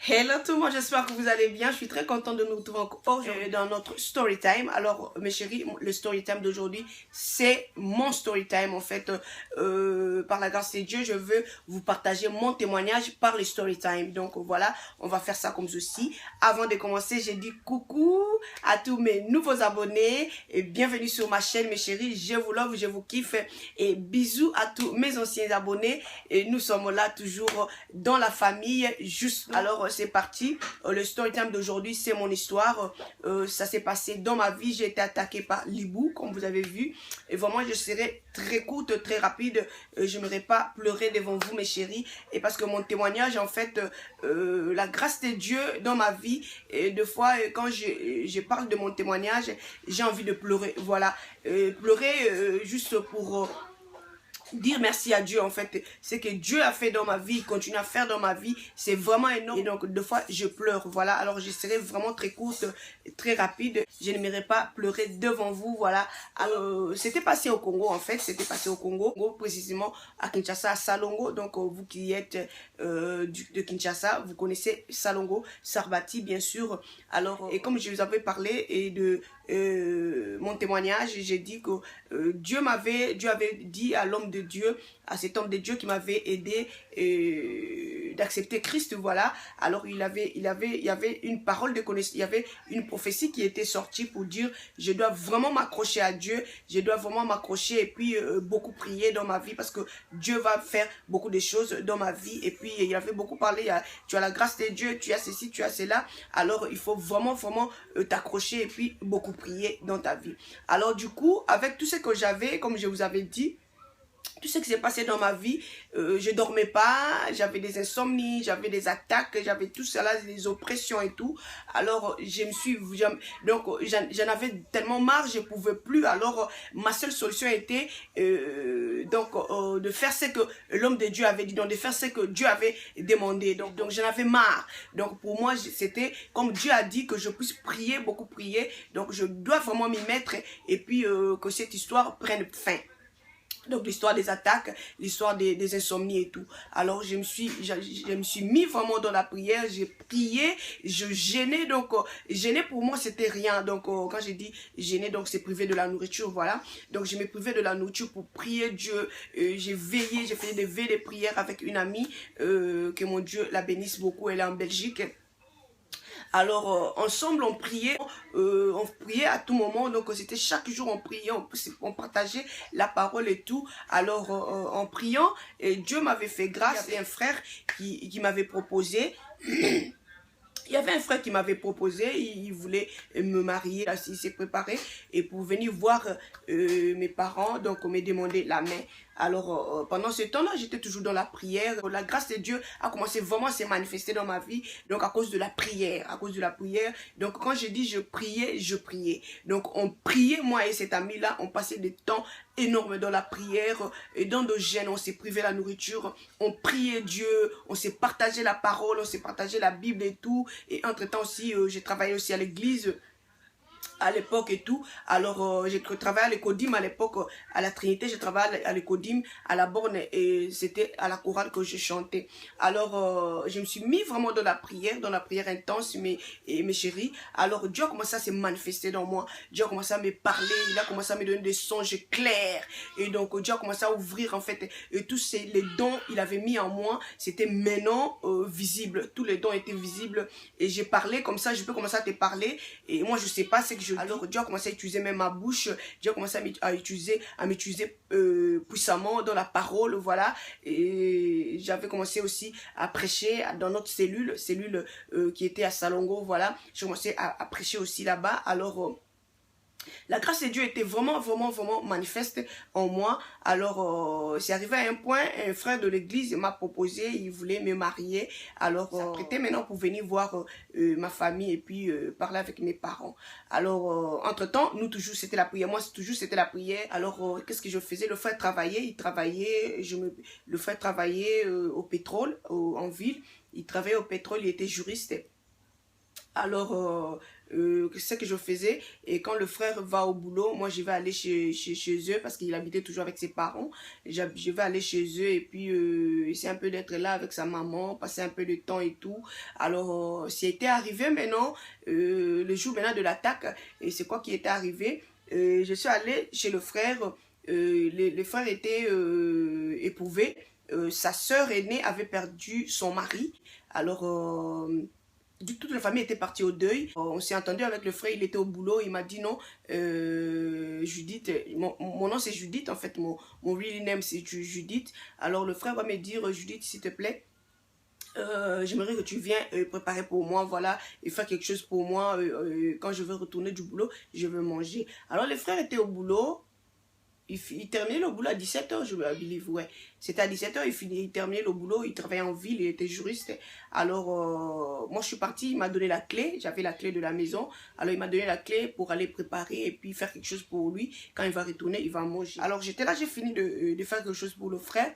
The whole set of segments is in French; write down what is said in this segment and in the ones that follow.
Hello tout le monde, j'espère que vous allez bien. Je suis très contente de nous retrouver encore dans notre story time. Alors mes chéris, le story time d'aujourd'hui, c'est mon story time en fait. Par la grâce de Dieu, je veux vous partager mon témoignage par le story time. Donc voilà, on va faire ça comme ceci. Avant de commencer, j'ai dit coucou à tous mes nouveaux abonnés et bienvenue sur ma chaîne mes chéris. Je vous love, je vous kiffe et bisous à tous mes anciens abonnés. Et nous sommes là toujours dans la famille. Juste alors c'est parti. Le story time d'aujourd'hui, c'est mon histoire. Ça s'est passé dans ma vie. J'ai été attaquée par l'hibou, comme vous avez vu. Et vraiment, je serai très courte, très rapide. Je n'aurai pas pleuré devant vous, mes chéris. Et parce que mon témoignage, en fait, la grâce de Dieu dans ma vie. Et deux fois, quand je parle de mon témoignage, j'ai envie de pleurer. Voilà. Pleurer juste pour... dire merci à Dieu en fait, c'est que Dieu a fait dans ma vie, continue à faire dans ma vie, c'est vraiment énorme. Et donc deux fois je pleure, voilà. Alors je serai vraiment très courte, très rapide, je n'aimerais pas pleurer devant vous, voilà. Alors c'était passé au Congo en fait, c'était passé au Congo, précisément à Kinshasa, à Salongo. Donc vous qui êtes de Kinshasa, vous connaissez Salongo, Sarbati bien sûr. Alors et comme je vous avais parlé et de mon témoignage, j'ai dit que Dieu avait dit à l'homme de Dieu, à cet homme de Dieu qui m'avait aidé d'accepter Christ, voilà. Alors il y avait une parole de connaissance, il y avait une prophétie qui était sortie pour dire je dois vraiment m'accrocher à Dieu, je dois vraiment m'accrocher et puis beaucoup prier dans ma vie parce que Dieu va faire beaucoup de choses dans ma vie. Et puis il avait beaucoup parlé, tu as la grâce de Dieu, tu as ceci, tu as cela, alors il faut vraiment t'accrocher et puis beaucoup prier dans ta vie. Alors du coup, avec tout ce que j'avais, comme je vous avais dit, tout ce qui s'est passé dans ma vie, je dormais pas, j'avais des insomnies, j'avais des attaques, j'avais tout cela, des oppressions et tout. Alors j'en avais tellement marre, je pouvais plus. Alors ma seule solution était de faire ce que l'homme de Dieu avait dit, donc de faire ce que Dieu avait demandé. Donc j'en avais marre. Donc pour moi c'était comme Dieu a dit que je puisse prier, beaucoup prier. Donc je dois vraiment m'y mettre et puis que cette histoire prenne fin. Donc l'histoire des attaques, l'histoire des insomnies et tout. Alors je me suis mis vraiment dans la prière, j'ai prié, je jeûnais. Donc jeûner pour moi c'était rien. Donc quand j'ai dit jeûner, donc c'est privé de la nourriture, voilà. Donc je me privais de la nourriture pour prier Dieu. J'ai veillé, j'ai fait des veillées de prière avec une amie, que mon Dieu la bénisse beaucoup, elle est en Belgique. Alors ensemble on priait à tout moment. Donc c'était chaque jour on priait, on partageait la parole et tout. Alors en priant, et Dieu m'avait fait grâce. Il y avait un frère qui m'avait proposé. Il y avait un frère qui m'avait proposé, il voulait me marier, il s'est préparé et pour venir voir mes parents, donc on m'a demandé la main. Alors pendant ce temps-là, j'étais toujours dans la prière. La grâce de Dieu a commencé vraiment à se manifester dans ma vie, donc à cause de la prière, Donc quand je dis je priais, je priais. Donc on priait, moi et cet ami-là, on passait des temps énormes dans la prière et dans nos gènes, on s'est privé la nourriture, on priait Dieu, on s'est partagé la parole, on s'est partagé la Bible et tout. Et entre-temps aussi, j'ai travaillé aussi à l'église à l'époque et tout. Alors j'ai travaillé à l'Ecodim à l'époque, à la Trinité, j'ai travaillé à l'Ecodim à la borne et c'était à la chorale que je chantais. Alors je me suis mis vraiment dans la prière intense, mes chéris. Alors Dieu a commencé à se manifester dans moi, Dieu a commencé à me parler, il a commencé à me donner des songes clairs et donc Dieu a commencé à ouvrir en fait et tous les dons il avait mis en moi, c'était maintenant visible, tous les dons étaient visibles et j'ai parlé comme ça, je peux commencer à te parler et moi je sais pas ce que je dis. Alors Dieu a commencé à utiliser même ma bouche, Dieu a commencé à m'utiliser puissamment dans la parole, voilà. Et j'avais commencé aussi à prêcher dans notre cellule qui était à Salongo, voilà. J'ai commencé à prêcher aussi là-bas. Alors la grâce de Dieu était vraiment manifeste en moi. Alors c'est arrivé à un point, un frère de l'église m'a proposé, il voulait me marier. Alors s'apprêtait maintenant pour venir voir ma famille et puis parler avec mes parents. Alors entre temps, nous toujours c'était la prière, moi toujours c'était la prière. Alors qu'est-ce que je faisais? Le frère travaillait, le frère travaillait au pétrole, en ville. Il travaillait au pétrole, il était juriste. Alors, c'est ce que je faisais. Et quand le frère va au boulot, moi, je vais aller chez eux parce qu'il habitait toujours avec ses parents. Je vais aller chez eux et puis essayer un peu d'être là avec sa maman, passer un peu de temps et tout. Alors, c'était arrivé maintenant, le jour maintenant de l'attaque. Et c'est quoi qui était arrivé? Je suis allée chez le frère. Les frères étaient éprouvés. Sa sœur aînée avait perdu son mari. Alors, toute la famille était partie au deuil. On s'est entendu avec le frère, il était au boulot. Il m'a dit non, Judith, mon nom c'est Judith en fait, mon real name c'est Judith. Alors le frère va me dire, Judith, s'il te plaît, j'aimerais que tu viennes préparer pour moi, voilà, et faire quelque chose pour moi. Quand je vais retourner du boulot, je vais manger. Alors le frère était au boulot. Il terminait le boulot à 17h, je believe, ouais. C'était à 17h, il terminait le boulot, il travaillait en ville, il était juriste. Alors, moi je suis partie, il m'a donné la clé, j'avais la clé de la maison. Alors il m'a donné la clé pour aller préparer et puis faire quelque chose pour lui. Quand il va retourner, il va manger. Alors j'étais là, j'ai fini de faire quelque chose pour le frère.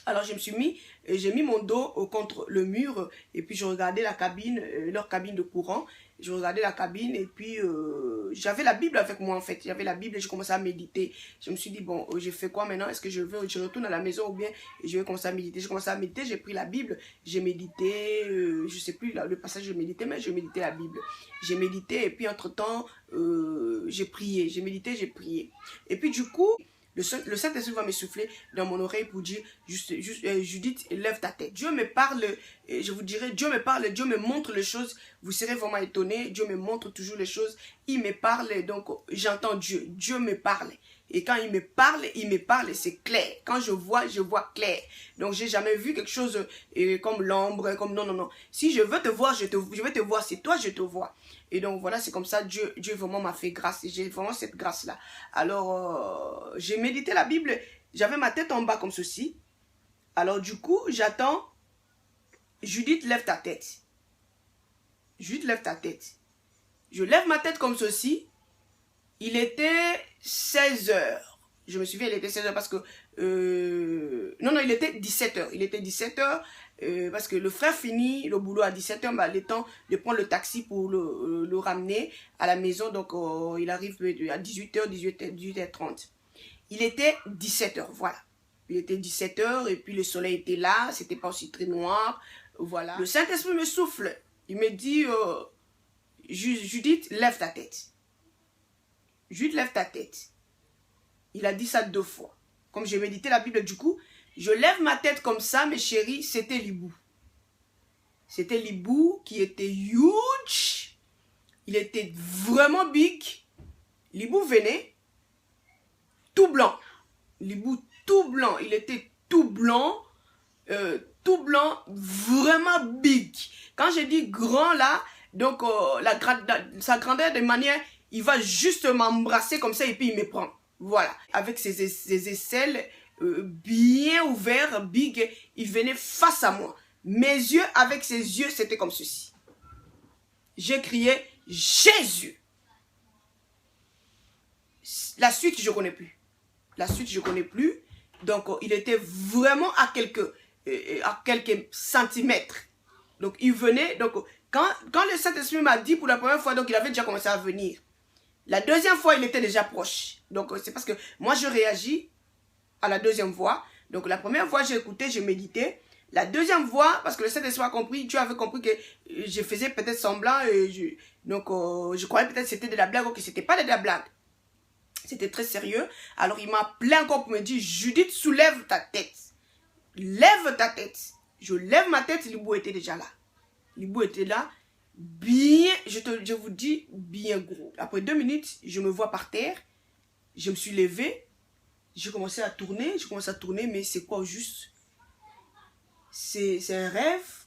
Alors j'ai mis mon dos contre le mur et puis je regardais la cabine, leur cabine de courant. Je regardais la cabine et puis j'avais la Bible avec moi en fait. J'avais la Bible et je commençais à méditer. Je me suis dit bon, je fais quoi maintenant? Est-ce que je retourne à la maison ou bien je vais commencer à méditer? Je commençais à méditer, j'ai pris la Bible, j'ai médité, je sais plus le passage je méditais, mais je méditais la Bible. J'ai médité et puis entre-temps, j'ai prié. J'ai médité, j'ai prié. Et puis du coup, le Saint-Esprit va me souffler dans mon oreille pour dire, Judith, lève ta tête. Dieu me parle, je vous dirai, Dieu me parle, Dieu me montre les choses. Vous serez vraiment étonnés. Dieu me montre toujours les choses. Il me parle, donc j'entends Dieu. Dieu me parle. Et quand il me parle, c'est clair. Quand je vois clair. Donc, j'ai jamais vu quelque chose comme l'ombre, comme non, non, non. Si je veux te voir, je vais te voir. C'est toi, je te vois. Et donc, voilà, c'est comme ça, Dieu vraiment m'a fait grâce. J'ai vraiment cette grâce-là. Alors, j'ai médité la Bible. J'avais ma tête en bas comme ceci. Alors, du coup, j'attends. Judith, lève ta tête. Judith, lève ta tête. Je lève ma tête comme ceci. Il était 16h. Je me souviens, il était 16h parce que... non, il était 17h. Il était 17h parce que le frère finit le boulot à 17h. Bah, le temps de prendre le taxi pour le ramener à la maison. Donc, il arrive à 18h, 18h30. Il était 17h, voilà. Il était 17h et puis le soleil était là. C'était pas aussi très noir. Voilà. Le Saint-Esprit me souffle. Il me dit, Judith, lève ta tête. Judith, lève ta tête. Il a dit ça 2 fois. Comme j'ai médité la Bible, du coup, je lève ma tête comme ça, mes chéris, c'était l'hibou. C'était l'hibou qui était huge. Il était vraiment big. L'hibou venait tout blanc. L'hibou tout blanc. Il était tout blanc, vraiment big. Quand je dis grand là, donc sa grandeur de manière, il va juste m'embrasser comme ça et puis il me prend. Voilà. Avec ses aisselles bien ouverts, big, il venait face à moi. Mes yeux, avec ses yeux, c'était comme ceci. J'ai crié Jésus. La suite, je ne connais plus. La suite, je ne connais plus. Donc, il était vraiment à quelques centimètres. Donc, il venait. Donc, quand le Saint-Esprit m'a dit pour la première fois, donc il avait déjà commencé à venir. La deuxième fois, il était déjà proche. Donc, c'est parce que moi, je réagis à la deuxième fois. Donc, la première fois, j'ai écouté, j'ai médité. La deuxième fois, parce que le Saint-Esprit a compris, Dieu avait compris que je faisais peut-être semblant. Donc, je croyais peut-être que c'était de la blague ou que ce n'était pas de la blague. C'était très sérieux. Alors, il m'a appelé encore pour me dire, Judith, soulève ta tête. Lève ta tête. Je lève ma tête, l'hibou était déjà là. L'hibou était là. Bien, je vous dis, bien gros. Après 2 minutes, je me vois par terre. Je me suis levé. J'ai commencé à tourner. Mais c'est quoi juste? C'est un rêve?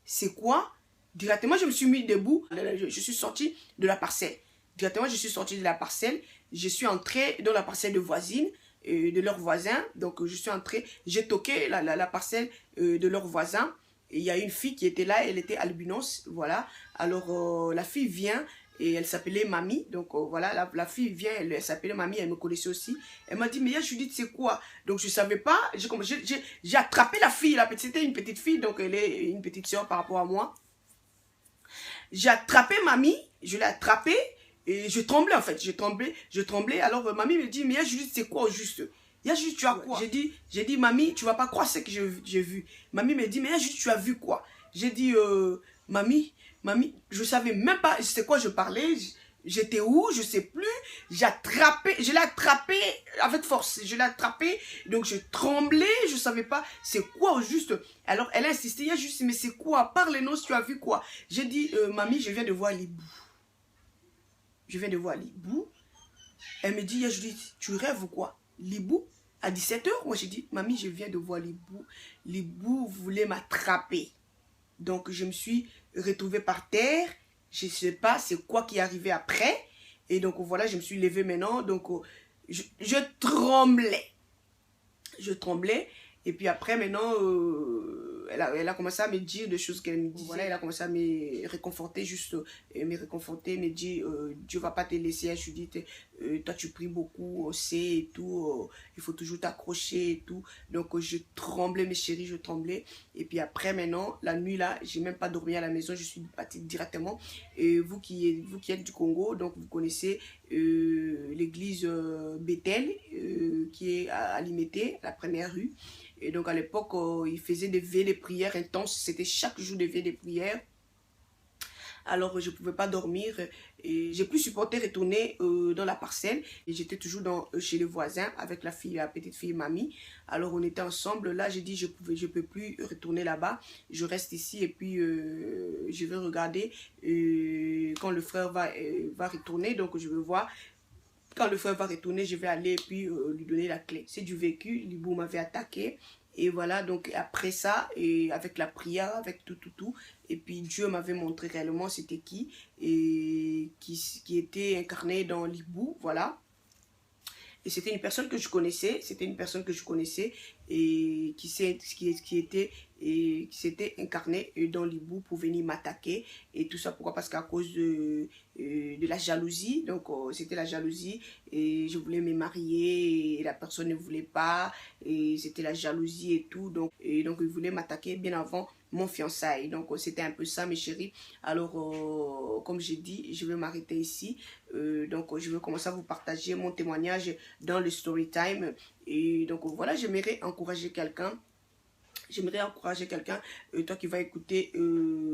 C'est quoi? Directement, je me suis mis debout. Je suis sorti de la parcelle. Directement, je suis sorti de la parcelle. Je suis entré dans la parcelle de voisine, de leurs voisins. Donc, je suis entré. J'ai toqué la parcelle de leurs voisins. Et il y a une fille qui était là, elle était albinos, voilà. Alors, la fille vient et elle s'appelait Mamie. Donc, voilà, la fille vient, elle s'appelait Mamie, elle me connaissait aussi. Elle m'a dit, mais Judith, c'est quoi? Donc, je ne savais pas. J'ai attrapé la fille, c'était une petite fille, donc elle est une petite soeur par rapport à moi. J'ai attrapé mamie, je l'ai attrapée et je tremblais en fait. Je tremblais. Alors mamie me dit, mais Judith, c'est quoi au juste? Judith, tu as quoi? J'ai dit, mamie, tu vas pas croire ce que j'ai vu. Mamie me dit, mais Judith, tu as vu quoi? J'ai dit, mamie, je savais même pas c'est quoi je parlais. J'étais où? Je sais plus. Je l'ai attrapé avec force. Je l'ai attrapé, donc je tremblais, je savais pas c'est quoi au juste. Alors elle a insisté, il y a juste, mais c'est quoi? Parle-nous, tu as vu quoi? J'ai dit, mamie, je viens de voir l'hibou. Je viens de voir l'hibou. Elle me dit, Judith, tu rêves ou quoi? L'hibou? À 17 h, moi j'ai dit, mamie, je viens de voir l'hibou. L'hibou voulait m'attraper. Donc je me suis retrouvée par terre. Je ne sais pas c'est quoi qui est arrivé après. Et donc voilà, je me suis levée maintenant. Donc je tremblais. Je tremblais. Et puis après maintenant, elle a commencé à me dire des choses qu'elle me disait. Voilà, elle a commencé à me réconforter, me dire, Dieu ne va pas te laisser, Judith. Toi tu pries beaucoup, on sait et tout. Il faut toujours t'accrocher et tout. Donc je tremblais mes chéris, je tremblais. Et puis après maintenant, la nuit là, j'ai même pas dormi à la maison, je suis partie directement. Et vous qui êtes du Congo, donc vous connaissez l'église Bethel qui est à Limité, la première rue. Et donc à l'époque, il faisait des veillées de prières intenses. C'était chaque jour des veillées de prières. Alors je ne pouvais pas dormir et j'ai pu supporter retourner dans la parcelle. Et j'étais toujours chez les voisins avec la petite fille mamie. Alors on était ensemble. Là j'ai dit je peux plus retourner là-bas. Je reste ici et puis je vais regarder quand le frère va retourner. Donc je vais voir. Quand le frère va retourner, je vais aller et puis lui donner la clé. C'est du vécu. L'hibou m'avait attaqué. Et voilà, donc après ça, et avec la prière, avec tout. Et puis Dieu m'avait montré réellement c'était qui. Et qui était incarné dans l'hibou, voilà. Et c'était une personne que je connaissais. Et qui s'était incarné dans l'hibou pour venir m'attaquer. Et tout ça, pourquoi? Parce qu'à cause de la jalousie. Donc c'était la jalousie. Et je voulais me marier et la personne ne voulait pas. Et c'était la jalousie et tout. Donc il voulait m'attaquer bien avant mon fiançailles. Donc c'était un peu ça mes chéris. Alors comme j'ai dit, je vais m'arrêter ici. Donc je vais commencer à vous partager mon témoignage dans le story time. Et donc voilà, j'aimerais encourager quelqu'un. Toi qui vas écouter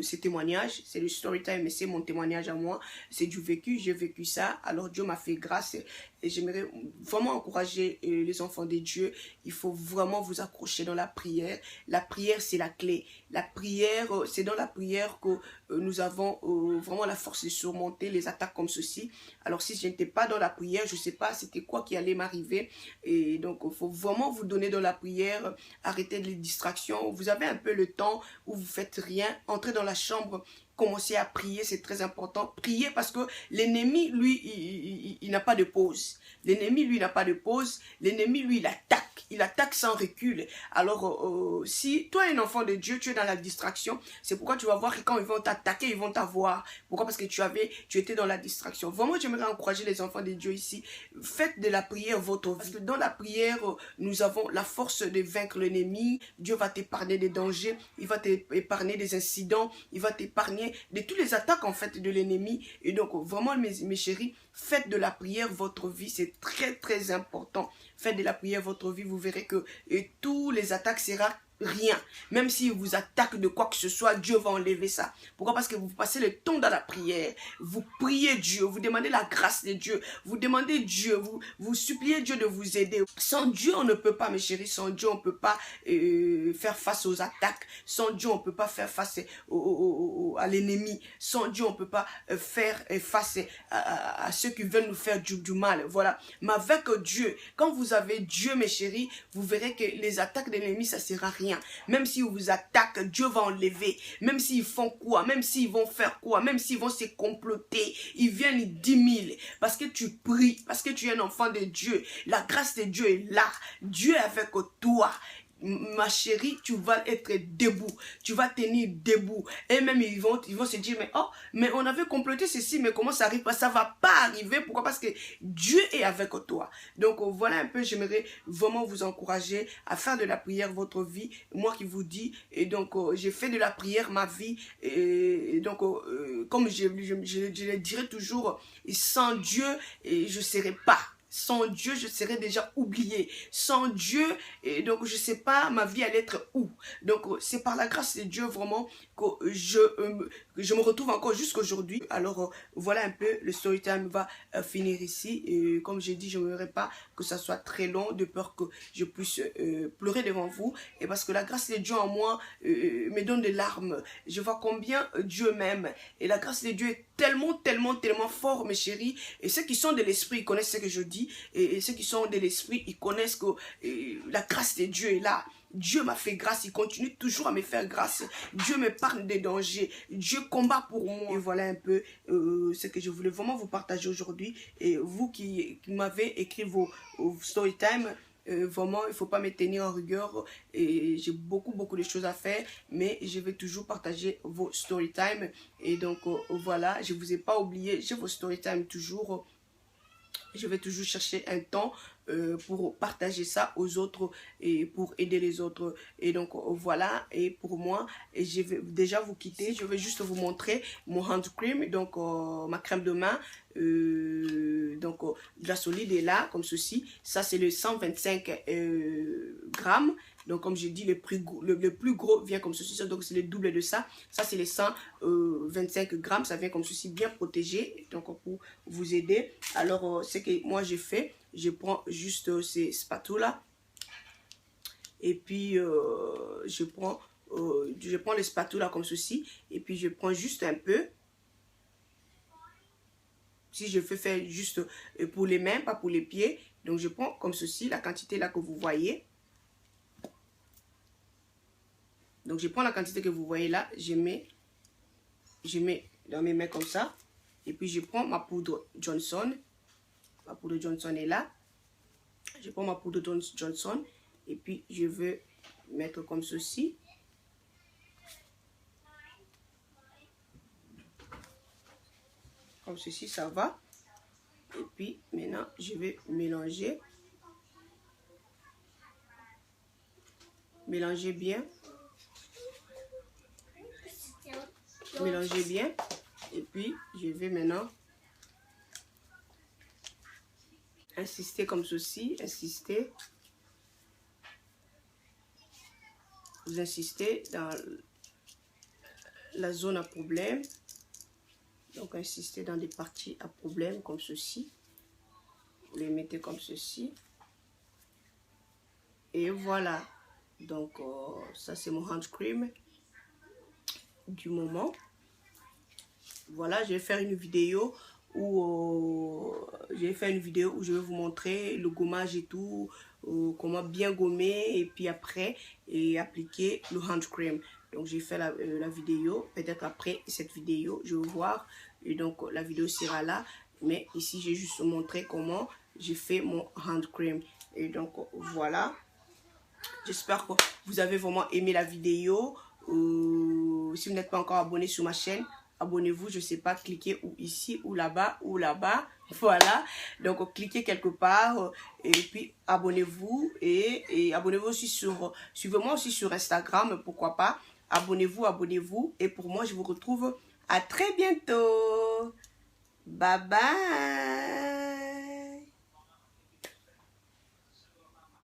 ces témoignages. C'est le story time, mais c'est mon témoignage à moi. C'est du vécu, j'ai vécu ça. Alors Dieu m'a fait grâce. Et j'aimerais vraiment encourager les enfants de Dieu. Il faut vraiment vous accrocher dans la prière. La prière, c'est la clé. La prière, c'est dans la prière que nous avons vraiment la force de surmonter les attaques comme ceci. Alors si je n'étais pas dans la prière, je ne sais pas c'était quoi qui allait m'arriver. Et donc, il faut vraiment vous donner dans la prière. Arrêter les distractions. Vous avez un peu le temps où vous faites rien. Entrez dans la chambre. Commencez à prier, c'est très important. Priez parce que l'ennemi, lui, il n'a pas de pause. L'ennemi, lui, n'a pas de pause. L'ennemi, lui, il attaque. Il attaque sans recul. Alors, si toi, un enfant de Dieu, tu es dans la distraction, c'est pourquoi tu vas voir que quand ils vont t'attaquer, ils vont t'avoir. Pourquoi? Parce que tu étais dans la distraction. Vraiment, j'aimerais encourager les enfants de Dieu ici. Faites de la prière votre vie. Parce que dans la prière, nous avons la force de vaincre l'ennemi. Dieu va t'épargner des dangers. Il va t'épargner des incidents. Il va t'épargner de toutes les attaques en fait de l'ennemi. Et donc vraiment mes chéris, faites de la prière votre vie, c'est très très important. Faites de la prière votre vie, vous verrez que tous les attaques sera rien. Même s'il vous attaque de quoi que ce soit, Dieu va enlever ça. Pourquoi? Parce que vous passez le temps dans la prière. Vous priez Dieu, vous demandez la grâce de Dieu. Vous demandez Dieu, vous suppliez Dieu de vous aider. Sans Dieu, on ne peut pas, mes chéris. Sans Dieu, on ne peut pas faire face aux attaques. Sans Dieu, on ne peut pas faire face à l'ennemi. Sans Dieu, on ne peut pas faire face à ceux qui veulent nous faire du mal. Voilà. Mais avec Dieu, quand vous avez Dieu, mes chéris, vous verrez que les attaques de l'ennemi, ça ne sera rien. Même s'ils vous attaquent, Dieu va enlever. Même s'ils font quoi, même s'ils vont faire quoi, même s'ils vont se comploter, ils viennent 10 000. Parce que tu pries, parce que tu es un enfant de Dieu. La grâce de Dieu est là. Dieu est avec toi. ma chérie, tu vas être debout. Tu vas tenir debout. Et même, ils vont se dire, mais oh, mais on avait complété ceci, mais comment ça arrive pas? Ça va pas arriver. Pourquoi? Parce que Dieu est avec toi. Donc, voilà un peu, j'aimerais vraiment vous encourager à faire de la prière votre vie. Moi qui vous dis, et donc, j'ai fait de la prière ma vie. Et donc, comme je le dirai toujours, sans Dieu, je ne serai pas. Sans Dieu, je serais déjà oublié. Sans Dieu, et donc je ne sais pas ma vie allait être où. Donc c'est par la grâce de Dieu vraiment que je me retrouve encore jusqu'aujourd'hui. Alors voilà un peu, le story time va finir ici. Et comme j'ai dit, je n'aimerais pas que ça soit très long, de peur que je puisse pleurer devant vous. Et parce que la grâce de Dieu en moi me donne des larmes. Je vois combien Dieu m'aime. Et la grâce de Dieu est tellement, tellement, tellement fort, mes chéris. Et ceux qui sont de l'esprit, ils connaissent ce que je dis. Et ceux qui sont de l'esprit, ils connaissent que la grâce de Dieu est là. Dieu m'a fait grâce, il continue toujours à me faire grâce. Dieu me parle des dangers. Dieu combat pour moi. Et voilà un peu ce que je voulais vraiment vous partager aujourd'hui. Et vous qui m'avez écrit vos story time, vraiment, il ne faut pas me tenir en rigueur. Et j'ai beaucoup de choses à faire. Mais je vais toujours partager vos story time. Et donc, voilà, je ne vous ai pas oublié. J'ai vos story time toujours. Je vais toujours chercher un temps pour partager ça aux autres et pour aider les autres. Et donc voilà, et pour moi, et je vais déjà vous quitter. Je vais juste vous montrer mon hand cream, donc ma crème de main. Donc de la solide est là, comme ceci. Ça c'est le 125 grammes. Donc, comme je dis, le plus gros vient comme ceci. Donc, c'est le double de ça. Ça, c'est les 125 grammes. Ça vient comme ceci, bien protégé. Donc, pour vous aider. Alors, ce que moi, j'ai fait, je prends juste ces spatulas. Et puis, je prends les spatulas comme ceci. Et puis, je prends juste un peu. Si je fais faire juste pour les mains, pas pour les pieds. Donc, je prends comme ceci, la quantité là que vous voyez. Donc, je prends la quantité que vous voyez là, je mets dans mes mains comme ça. Et puis, je prends ma poudre Johnson. Ma poudre Johnson est là. Je prends ma poudre Johnson. Et puis, je veux mettre comme ceci. Comme ceci, ça va. Et puis, maintenant, je vais mélanger. Mélanger bien. Mélangez bien. Et puis, je vais maintenant insister comme ceci. Insister. Vous insistez dans la zone à problème. Donc, insistez dans des parties à problème comme ceci. Vous les mettez comme ceci. Et voilà. Donc, ça, c'est mon hand cream du moment. Voilà, je vais faire une vidéo où je vais vous montrer le gommage et tout, comment bien gommer et puis après appliquer le hand cream. Donc j'ai fait la vidéo, peut-être après cette vidéo je vais voir, et donc la vidéo sera là, mais ici j'ai juste montré comment j'ai fait mon hand cream. Et donc voilà, j'espère que vous avez vraiment aimé la vidéo. Si vous n'êtes pas encore abonné sur ma chaîne, abonnez-vous, je ne sais pas, cliquez ou ici ou là-bas, voilà. Donc cliquez quelque part et puis abonnez-vous et abonnez-vous aussi suivez-moi aussi sur Instagram, pourquoi pas. Abonnez-vous et pour moi je vous retrouve à très bientôt. Bye bye.